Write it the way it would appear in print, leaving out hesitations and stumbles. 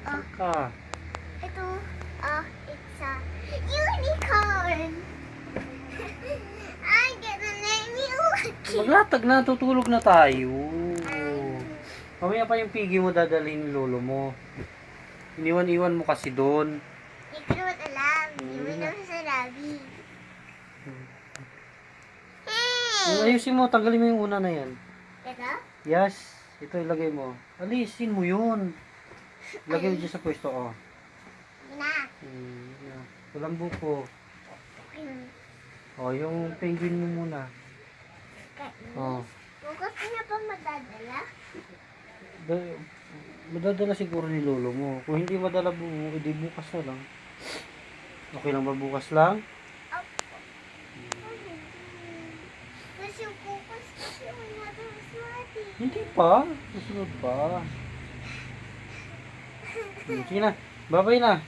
Saka. Ito, it's a unicorn. I'm gonna name you Lucky. Maglatag na, tutulog na tayo. Mamaya pa yung pigi mo dadalhin ni lolo mo. Iniwan-iwan mo kasi doon. Hindi ko naman alam. Hindi mo naman sinabi. Hey! Ayusin mo, tanggalin mo yung una na yan. Ito? Yes, ito ilagay mo. Alisin mo yun. Ilagay mo dyan sa pwesto, oh. Yun na. Yeah. Walang buko. Hmm. Oh, yung penguin mo muna. Oh. Bukas ko na pa madadala? Madadala siguro ni lolo mo. Kung hindi madala edi bukas na lang. Okay lang ba bukas lang? Kasi yung bukas kasi wala daw smarty. Hindi pa. Susunod pa. Sige na. Babay na.